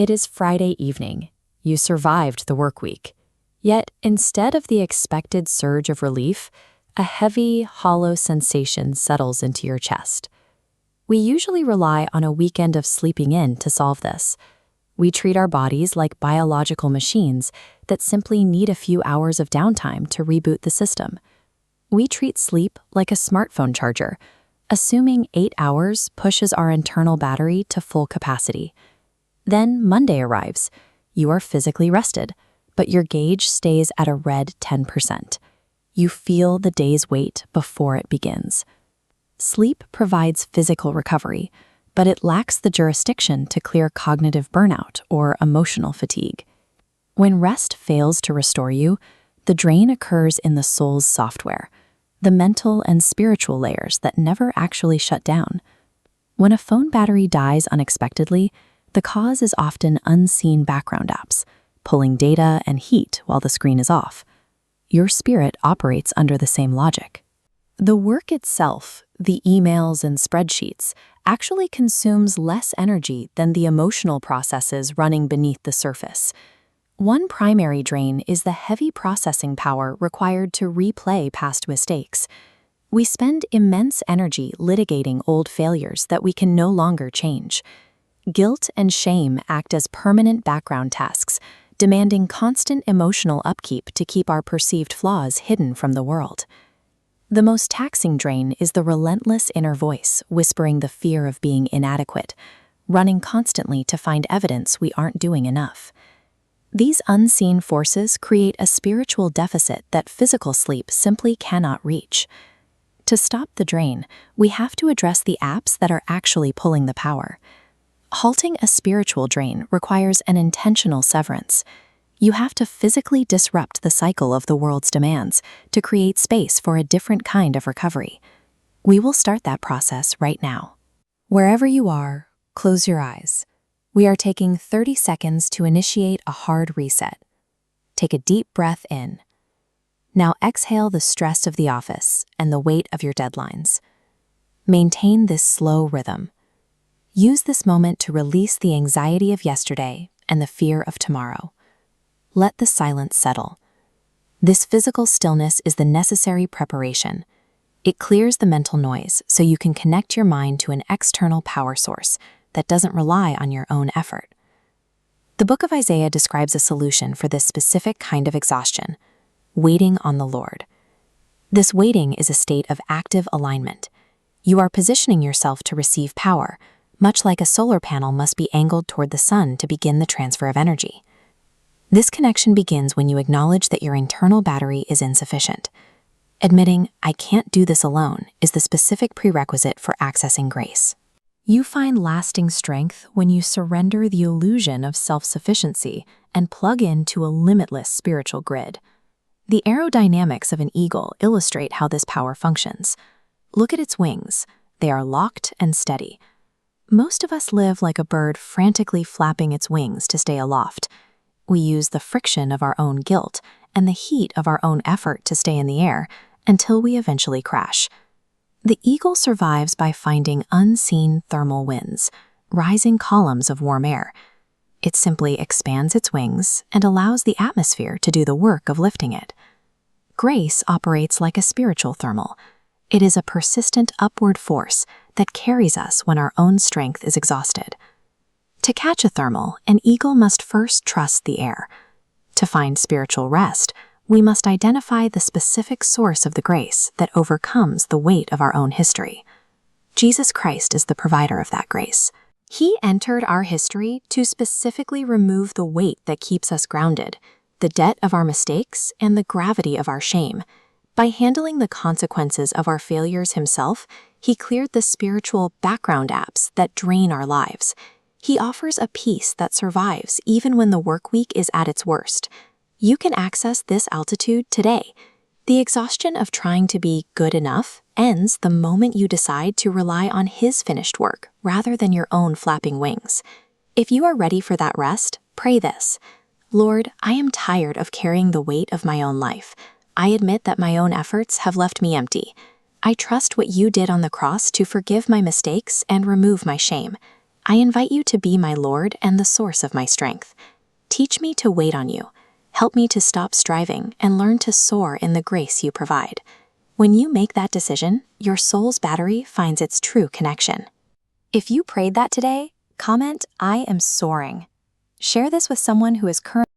It is Friday evening. You survived the work week. Yet, instead of the expected surge of relief, a heavy, hollow sensation settles into your chest. We usually rely on a weekend of sleeping in to solve this. We treat our bodies like biological machines that simply need a few hours of downtime to reboot the system. We treat sleep like a smartphone charger, assuming 8 hours pushes our internal battery to full capacity. Then Monday arrives. You are physically rested, but your gauge stays at a red 10%. You feel the day's weight before it begins. Sleep provides physical recovery, but it lacks the jurisdiction to clear cognitive burnout or emotional fatigue. When rest fails to restore you, the drain occurs in the soul's software, the mental and spiritual layers that never actually shut down. When a phone battery dies unexpectedly, the cause is often unseen background apps, pulling data and heat while the screen is off. Your spirit operates under the same logic. The work itself, the emails and spreadsheets, actually consumes less energy than the emotional processes running beneath the surface. One primary drain is the heavy processing power required to replay past mistakes. We spend immense energy litigating old failures that we can no longer change. Guilt and shame act as permanent background tasks, demanding constant emotional upkeep to keep our perceived flaws hidden from the world. The most taxing drain is the relentless inner voice whispering the fear of being inadequate, running constantly to find evidence we aren't doing enough. These unseen forces create a spiritual deficit that physical sleep simply cannot reach. To stop the drain, we have to address the apps that are actually pulling the power. Halting a spiritual drain requires an intentional severance. You have to physically disrupt the cycle of the world's demands to create space for a different kind of recovery. We will start that process right now. Wherever you are, close your eyes. We are taking 30 seconds to initiate a hard reset. Take a deep breath in. Now exhale the stress of the office and the weight of your deadlines. Maintain this slow rhythm. Use this moment to release the anxiety of yesterday and the fear of tomorrow. Let the silence settle. This physical stillness is the necessary preparation. It clears the mental noise so you can connect your mind to an external power source that doesn't rely on your own effort. The book of Isaiah describes a solution for this specific kind of exhaustion: waiting on the Lord. This waiting is a state of active alignment. You are positioning yourself to receive power, much like a solar panel must be angled toward the sun to begin the transfer of energy. This connection begins when you acknowledge that your internal battery is insufficient. Admitting, "I can't do this alone," is the specific prerequisite for accessing grace. You find lasting strength when you surrender the illusion of self-sufficiency and plug into a limitless spiritual grid. The aerodynamics of an eagle illustrate how this power functions. Look at its wings. They are locked and steady. Most of us live like a bird frantically flapping its wings to stay aloft. We use the friction of our own guilt and the heat of our own effort to stay in the air until we eventually crash. The eagle survives by finding unseen thermal winds, rising columns of warm air. It simply expands its wings and allows the atmosphere to do the work of lifting it. Grace operates like a spiritual thermal. It is a persistent upward force that carries us when our own strength is exhausted. To catch a thermal, an eagle must first trust the air. To find spiritual rest, we must identify the specific source of the grace that overcomes the weight of our own history. Jesus Christ is the provider of that grace. He entered our history to specifically remove the weight that keeps us grounded, the debt of our mistakes, and the gravity of our shame. By handling the consequences of our failures himself, he cleared the spiritual background apps that drain our lives. He offers a peace that survives even when the work week is at its worst. You can access this altitude today. The exhaustion of trying to be good enough ends the moment you decide to rely on his finished work rather than your own flapping wings. If you are ready for that rest, pray this: Lord, I am tired of carrying the weight of my own life. I admit that my own efforts have left me empty. I trust what you did on the cross to forgive my mistakes and remove my shame. I invite you to be my Lord and the source of my strength. Teach me to wait on you. Help me to stop striving and learn to soar in the grace you provide. When you make that decision, your soul's battery finds its true connection. If you prayed that today, comment, "I am soaring." Share this with someone who is currently